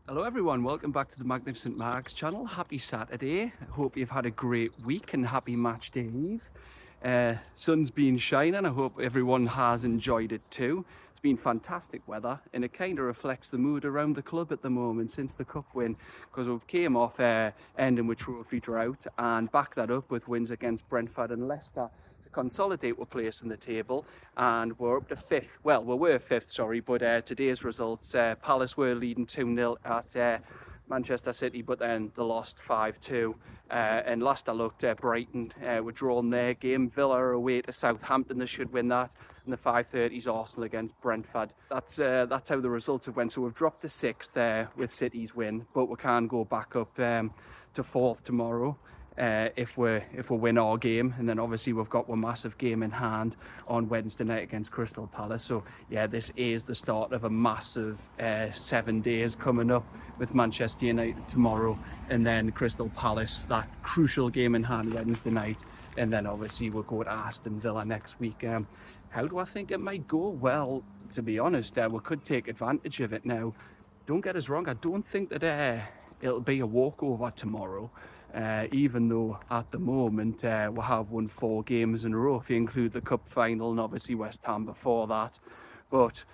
Hello everyone, welcome back to the Magnificent Mags channel. Happy Saturday. I hope you've had a great week and happy match day eve. Sun's been shining. I hope everyone has enjoyed it too. It's been fantastic weather and it kind of reflects the mood around the club at the moment since the cup win, because we came off ending with trophy drought and backed that up with wins against Brentford and Leicester to consolidate our place in the table, and we're up to fifth. Well, we were fifth, sorry, but today's results, Palace were leading 2-0 at Manchester City, but then they lost 5-2. And last I looked, Brighton were drawn their game. Villa are away to Southampton, they should win that. And the 5:30's Arsenal against Brentford. That's how the results have went. So we've dropped to sixth with City's win, but we can go back up to fourth tomorrow. If we win our game, and then obviously we've got one massive game in hand on Wednesday night against Crystal Palace. So yeah, this is the start of a massive 7 days coming up with Manchester United tomorrow, and then Crystal Palace, that crucial game in hand Wednesday night, and then obviously we'll go to Aston Villa next week. How do I think it might go? Well, to be honest, we could take advantage of it now. Don't get us wrong, I don't think that it'll be a walkover tomorrow. Even though at the moment we have won 4 games in a row, if you include the cup final and obviously West Ham before that. But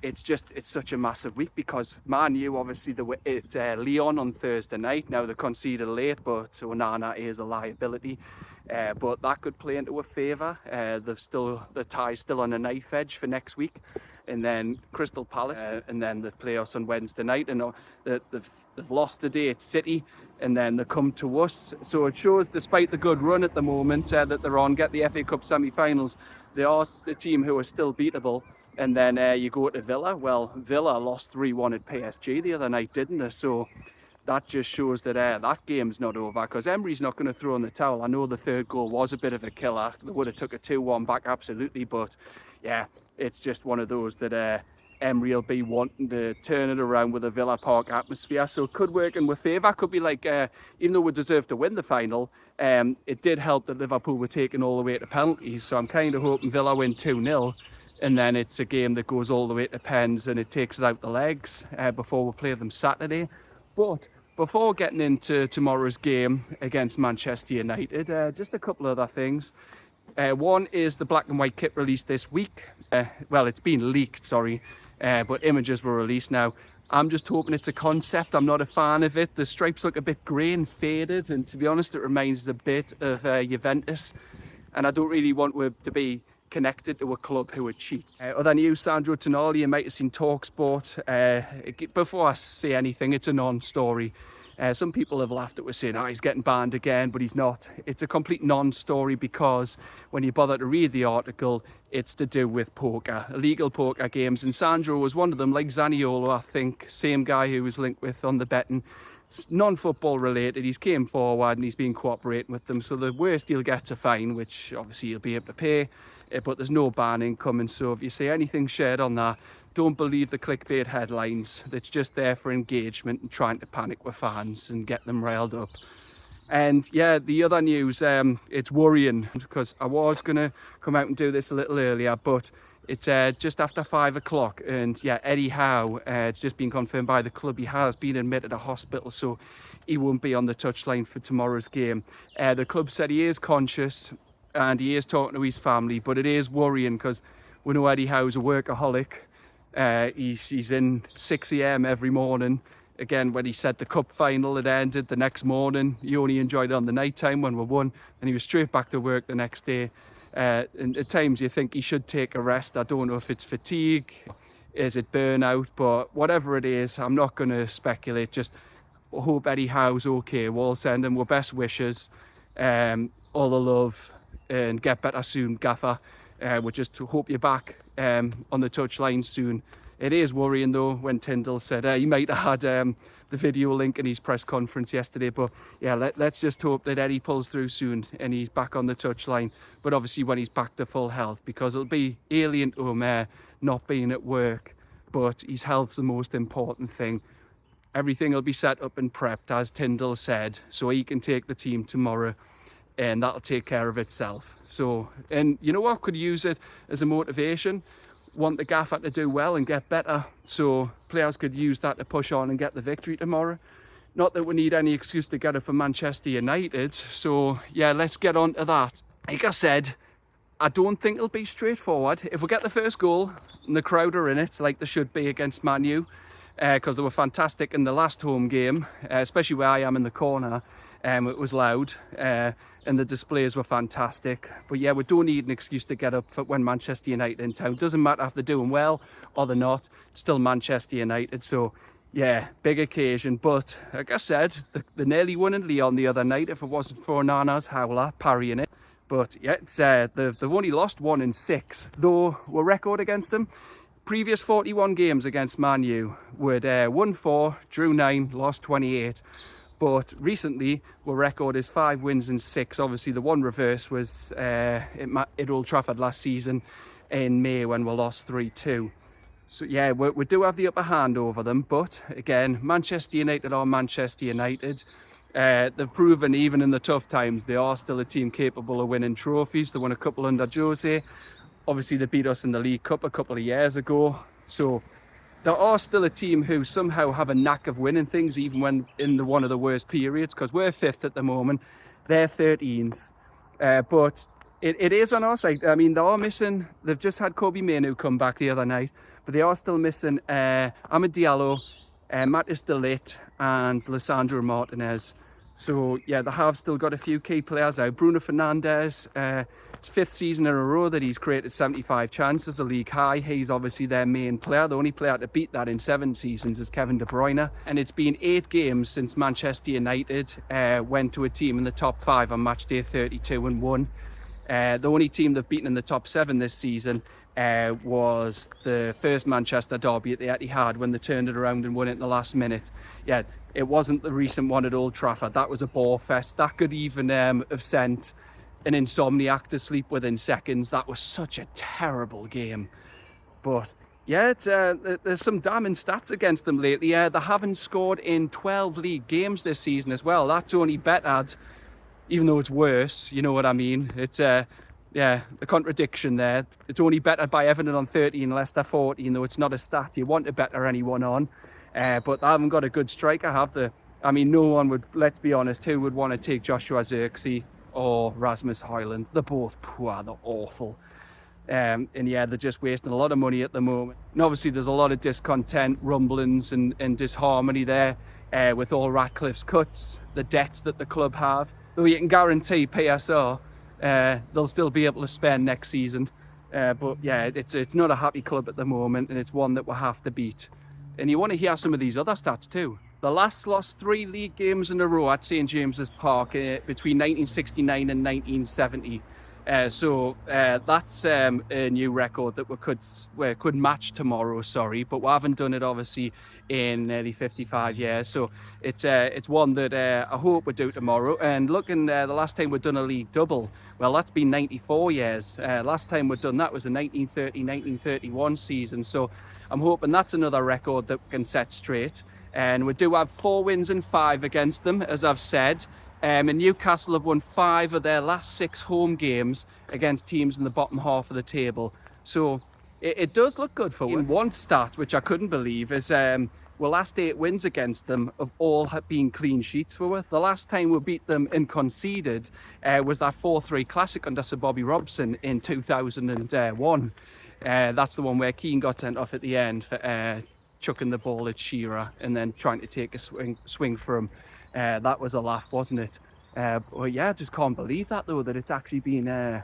it's such a massive week because Man U, obviously it's Lyon on Thursday night. Now they conceded late, but Onana is a liability, but that could play into a favour. The tie's still on a knife edge for next week, and then Crystal Palace, and then the playoffs on Wednesday night, and they've lost today at City, and then they come to us. So it shows, despite the good run at the moment that they're on, get the FA Cup semi-finals, they are the team who are still beatable. And then you go to Villa. Well, Villa lost 3-1 at PSG the other night, didn't they? So that just shows that that game's not over, because Emery's not going to throw in the towel. I know the third goal was a bit of a killer. They would have took a 2-1 back, absolutely. But yeah, it's just one of those that Emery will be wanting to turn it around with a Villa Park atmosphere, so it could work in our favour. Could be like, even though we deserve to win the final, it did help that Liverpool were taken all the way to penalties, so I'm kind of hoping Villa win 2-0, and then it's a game that goes all the way to pens and it takes it out the legs before we play them Saturday. But before getting into tomorrow's game against Manchester United, just a couple of other things. One is the black and white kit released this week. Well, it's been leaked, sorry. But images were released now. I'm just hoping it's a concept. I'm not a fan of it. The stripes look a bit grey and faded, and to be honest, it reminds a bit of Juventus, and I don't really want to be connected to a club who are cheats. Other news, Sandro Tonali, you might have seen TalkSport. Before I say anything, it's a non-story. Some people have laughed at us saying, he's getting banned again, but he's not. It's a complete non-story, because when you bother to read the article, it's to do with poker, illegal poker games. And Sandro was one of them, like Zaniolo, I think, same guy who was linked with on the betting. Non-football related, he's came forward and he's been cooperating with them. So the worst he'll get's a fine, which obviously he'll be able to pay, but there's no banning coming. So if you see anything shared on that, don't believe the clickbait headlines. It's just there for engagement and trying to panic with fans and get them riled up. And yeah, the other news, it's worrying, because I was going to come out and do this a little earlier, but it's just after 5 o'clock, and yeah, Eddie Howe, it's just been confirmed by the club, he has been admitted to hospital, so he won't be on the touchline for tomorrow's game. The club said he is conscious and he is talking to his family, but it is worrying because we know Eddie Howe's a workaholic. He's in 6 AM every morning. Again, when he said the cup final had ended the next morning, he only enjoyed it on the night time when we won, and he was straight back to work the next day. And at times you think he should take a rest. I don't know if it's fatigue, is it burnout, but whatever it is, I'm not going to speculate. Just hope Eddie Howe's okay. We'll send him our best wishes, all the love, and get better soon, Gaffer. We just hope you're back on the touchline soon. It is worrying though when Tyndall said he might have had the video link in his press conference yesterday, but yeah, let's just hope that Eddie pulls through soon and he's back on the touchline, but obviously when he's back to full health, because it'll be alien to him not being at work, but his health's the most important thing. Everything will be set up and prepped, as Tyndall said, so he can take the team tomorrow, and that'll take care of itself. So, and you know what, could use it as a motivation. want the gaffer to do well and get better, so players could use that to push on and get the victory tomorrow. Not that we need any excuse to get it for Manchester United, so yeah, let's get on to that. Like I said, I don't think it'll be straightforward. If we get the first goal and the crowd are in it, like they should be against Man U, because they were fantastic in the last home game, especially where I am in the corner. It was loud and the displays were fantastic. But yeah, we don't need an excuse to get up for when Manchester United in town. Doesn't matter if they're doing well or they're not, it's still Manchester United. So yeah, big occasion. But like I said, they nearly won in Lyon the other night if it wasn't for Nana's howler parrying it. But yeah, it's, they've only lost 1 in 6, though we're record against them. Previous 41 games against Man U would won 4, drew 9, lost 28. But recently, our record is 5 wins and 6. Obviously, the one reverse was at Old Trafford last season in May when we lost 3-2. So yeah, we do have the upper hand over them. But again, Manchester United are Manchester United. They've proven even in the tough times, they are still a team capable of winning trophies. They won a couple under Jose. Obviously, they beat us in the League Cup a couple of years ago. So they are still a team who somehow have a knack of winning things, even when in one of the worst periods, because we're 5th at the moment, they're 13th. But it is on our side. I mean, they are missing, they've just had Kobbie Mainoo come back the other night, but they are still missing Amad Diallo, Matthijs de Ligt and Lisandro Martinez. So yeah, they have still got a few key players out. Bruno Fernandes, it's 5th season in a row that he's created 75 chances, a league high. He's obviously their main player. The only player to beat that in 7 seasons is Kevin De Bruyne. And it's been 8 games since Manchester United went to a team in the top 5 on Matchday 32 and won. The only team they've beaten in the top 7 this season was the first Manchester derby at the Etihad when they turned it around and won it in the last minute. Yeah, it wasn't the recent one at Old Trafford. That was a bore fest. That could even have sent an insomniac to sleep within seconds. That was such a terrible game. But yeah, there's some damning stats against them lately. They haven't scored in 12 league games this season as well. That's only bettered, even though it's worse, you know what I mean. It's yeah, the contradiction there. It's only bettered by Everton on 13, Leicester 14, though it's not a stat you want to better anyone on. But they haven't got a good striker, have they? I mean, no one would, let's be honest, who would want to take Joshua Zirkzee or Rasmus Højlund? They're both poor, they're awful. And yeah, they're just wasting a lot of money at the moment. And obviously there's a lot of discontent, rumblings and disharmony there with all Ratcliffe's cuts, the debts that the club have. Though you can guarantee PSR, they'll still be able to spend next season. But yeah, it's not a happy club at the moment, and it's one that we'll have to beat. And you want to hear some of these other stats too. The last lost 3 league games in a row at St James's Park between 1969 and 1970. So that's a new record that we could match tomorrow, sorry, but we haven't done it obviously in nearly 55 years. So it's one that I hope we do tomorrow. And looking, the last time we've done a league double, well, that's been 94 years. Last time we've done that was the 1930-1931 season. So I'm hoping that's another record that we can set straight. And we do have 4 wins and 5 against them, as I've said. And Newcastle have won 5 of their last 6 home games against teams in the bottom half of the table. So it does look good for them. One stat, which I couldn't believe, is our last 8 wins against them have all been clean sheets for us. The last time we beat them and conceded was that 4-3 classic under Sir Bobby Robson in 2001. That's the one where Keane got sent off at the end for chucking the ball at Shearer and then trying to take a swing for him. That was a laugh, wasn't it? Well, yeah, I just can't believe that though, that it's actually been,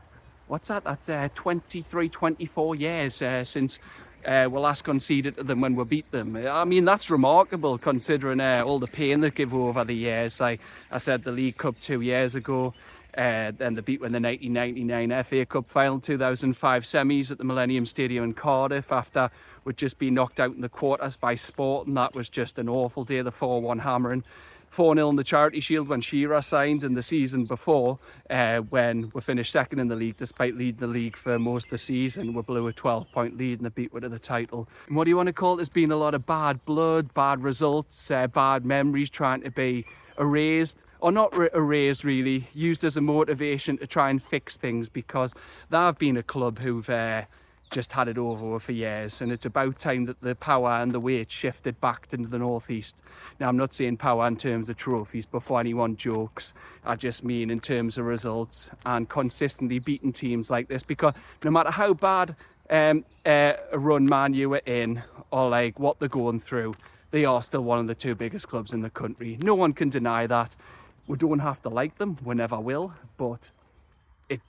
what's that? That's 23, 24 years since we last conceded to them when we beat them. I mean, that's remarkable considering all the pain they give over the years. Like I said, the League Cup 2 years ago, then they beat in the 1999 FA Cup final, 2005 semis at the Millennium Stadium in Cardiff after we'd just been knocked out in the quarters by Sport, and that was just an awful day, the 4-1 hammering. 4-0 in the Charity Shield when Shearer signed, in the season before when we finished 2nd in the league despite leading the league for most of the season. We blew a 12-point lead and they beat us to the title. And what do you want to call it? There's been a lot of bad blood, bad results, bad memories trying to be erased, or not erased really, used as a motivation to try and fix things, because they have been a club who've just had it over for years, and it's about time that the power and the weight shifted back into the northeast. Now, I'm not saying power in terms of trophies, before anyone jokes, I just mean in terms of results and consistently beating teams like this, because no matter how bad a run Man U are in, or like what they're going through, they are still one of the 2 biggest clubs in the country. No one can deny that. We don't have to like them, we never will, but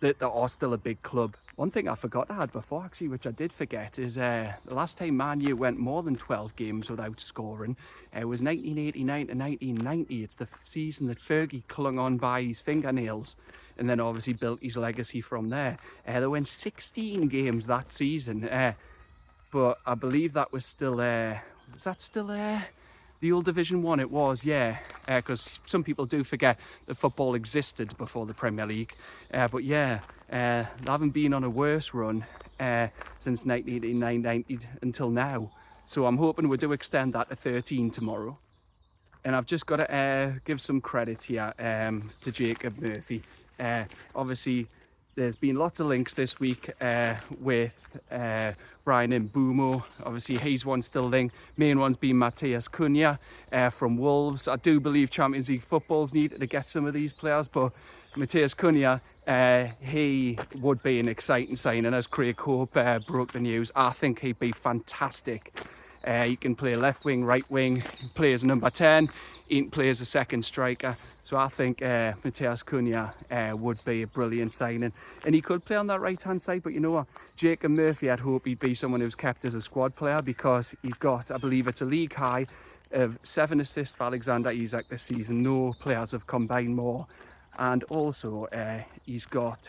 they are still a big club. One thing I forgot to add before, actually, which I did forget, is the last time Man U went more than 12 games without scoring, it was 1989 to 1990. It's the season that Fergie clung on by his fingernails and then obviously built his legacy from there. They went 16 games that season, but I believe that was still was that still the old Division 1? It was, yeah, because some people do forget that football existed before the Premier League. But yeah, they haven't been on a worse run since 1989-90 until now. So I'm hoping we do extend that to 13 tomorrow. And I've just got to give some credit here to Jacob Murphy. Obviously, there's been lots of links this week with Brian Mbumo. Obviously, he's one still linked. Main one's been Matheus Cunha from Wolves. I do believe Champions League football's needed to get some of these players, but Matheus Cunha, he would be an exciting signing. As Craig Hope broke the news, I think he'd be fantastic. He can play left wing, right wing, play as number 10, he can play as a second striker. So I think Matheus Cunha would be a brilliant signing. And he could play on that right-hand side, but you know what? Jacob Murphy, I'd hope he'd be someone who's kept as a squad player, because he's got, I believe it's a league high of 7 assists for Alexander Isak this season. No players have combined more. And also, he's got,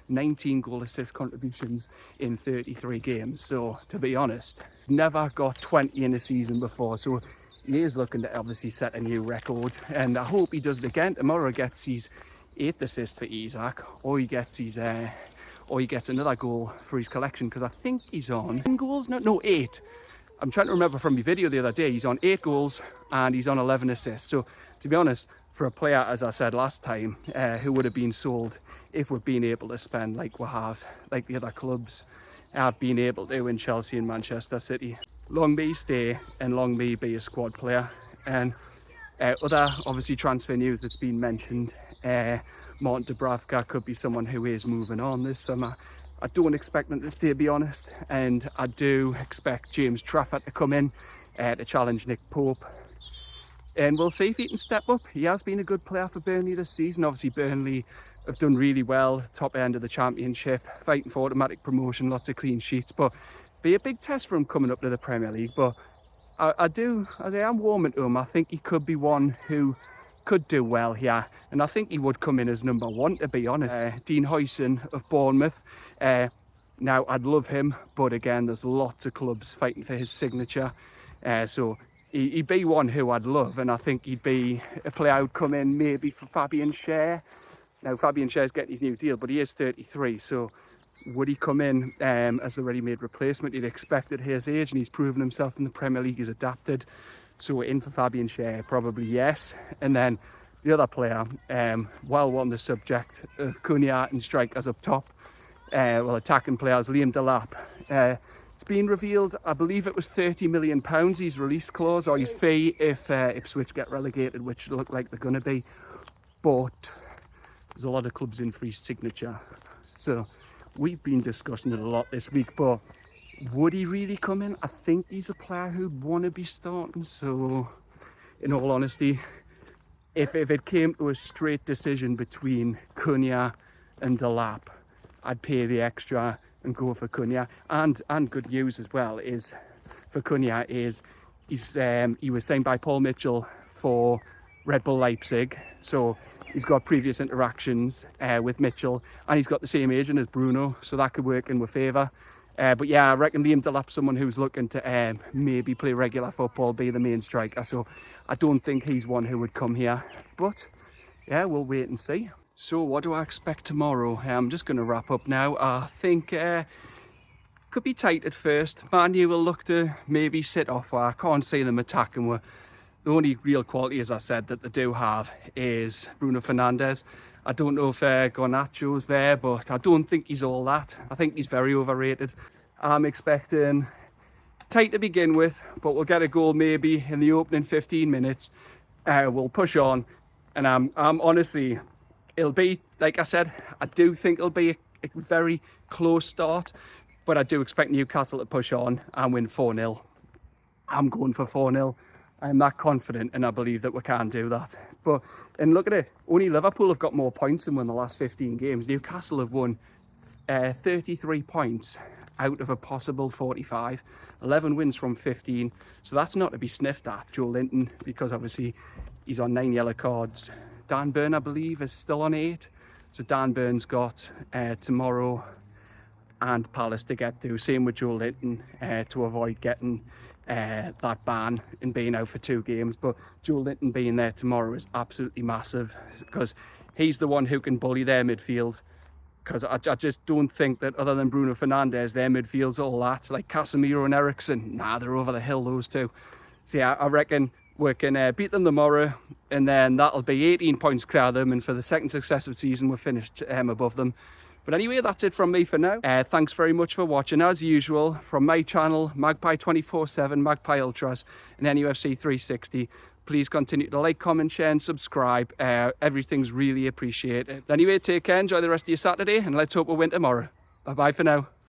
19 goal assist contributions in 33 games. So, to be honest, never got 20 in a season before. So, he is looking to obviously set a new record. And I hope he does it again. Tomorrow gets his 8th assist for Isak, or he gets his, or he gets another goal for his collection, because I think he's on 10 goals. No, 8. I'm trying to remember from my video the other day, he's on 8 goals and he's on 11 assists. So, to be honest, for a player, as I said last time, who would have been sold if we'd been able to spend like we have, like the other clubs have been able to in Chelsea and Manchester City. Long may he stay, and long may he be a squad player. And other, obviously, transfer news that's been mentioned, Martin Dubravka could be someone who is moving on this summer. I don't expect him to stay, to be honest, and I do expect James Trafford to come in to challenge Nick Pope. And we'll see if he can step up. He has been a good player for Burnley this season. Obviously, Burnley have done really well, top end of the Championship, fighting for automatic promotion, lots of clean sheets. But be a big test for him coming up to the Premier League. But I am warming to him. I think he could be one who could do well here. And I think he would come in as number 1, to be honest. Dean Huyson of Bournemouth. Now, I'd love him, but again, there's lots of clubs fighting for his signature. So he'd be one who I'd love, and I think he'd be a player who'd come in maybe for Fabian Schär. Now, Fabian Schär's getting his new deal, but he is 33, so would he come in as a ready-made replacement? You'd expect at his age, and he's proven himself in the Premier League, he's adapted. So we're in for Fabian Schär, probably yes. And then the other player, while we're on the subject of Cunha and strikers up top, attacking players, Liam Delap. It's been revealed, I believe it was £30 million, his release clause, or his fee if Ipswich get relegated, which look like they're going to be. But there's a lot of clubs in for his signature. So we've been discussing it a lot this week, but would he really come in? I think he's a player who'd want to be starting. So in all honesty, if it came to a straight decision between Cunha and Delap, I'd pay the extra and go for Cunha. And good news as well is for Cunha is he was signed by Paul Mitchell for Red Bull Leipzig, so he's got previous interactions with Mitchell, and he's got the same agent as Bruno, so that could work in with favour. But yeah, I reckon Liam Delap's someone who's looking to maybe play regular football, be the main striker, so I don't think he's one who would come here. But yeah, we'll wait and see. So what do I expect tomorrow? I'm just going to wrap up now. I think could be tight at first. Man U will look to maybe sit off. I can't see them attacking. The only real quality, as I said, that they do have is Bruno Fernandes. I don't know if Garnacho's there, but I don't think he's all that. I think he's very overrated. I'm expecting tight to begin with, but we'll get a goal maybe in the opening 15 minutes. We'll push on, and I'm honestly, it'll be, like I said, I do think it'll be a very close start, but I do expect Newcastle to push on and win 4-0. I'm going for 4-0. I'm that confident, and I believe that we can do that. But, and look at it, only Liverpool have got more points than won the last 15 games. Newcastle have won 33 points out of a possible 45. 11 wins from 15, so that's not to be sniffed at. Joe Linton, because obviously he's on 9 yellow cards. Dan Burn, I believe, is still on 8. So Dan Burn's got tomorrow and Palace to get to. Same with Joe Linton to avoid getting that ban and being out for 2 games. But Joe Linton being there tomorrow is absolutely massive, because he's the one who can bully their midfield. Because I just don't think that, other than Bruno Fernandes, their midfield's all that. Like Casemiro and Eriksen, nah, they're over the hill, those two. So yeah, I reckon we can beat them tomorrow, and then that'll be 18 points clear of them, and for the second successive season we're finished above them. But anyway, that's it from me for now. Thanks very much for watching. As usual, from my channel, Magpie 24/7, Magpie Ultras, and NUFC 360. Please continue to like, comment, share, and subscribe. Everything's really appreciated. Anyway, take care, enjoy the rest of your Saturday, and let's hope we win tomorrow. Bye-bye for now.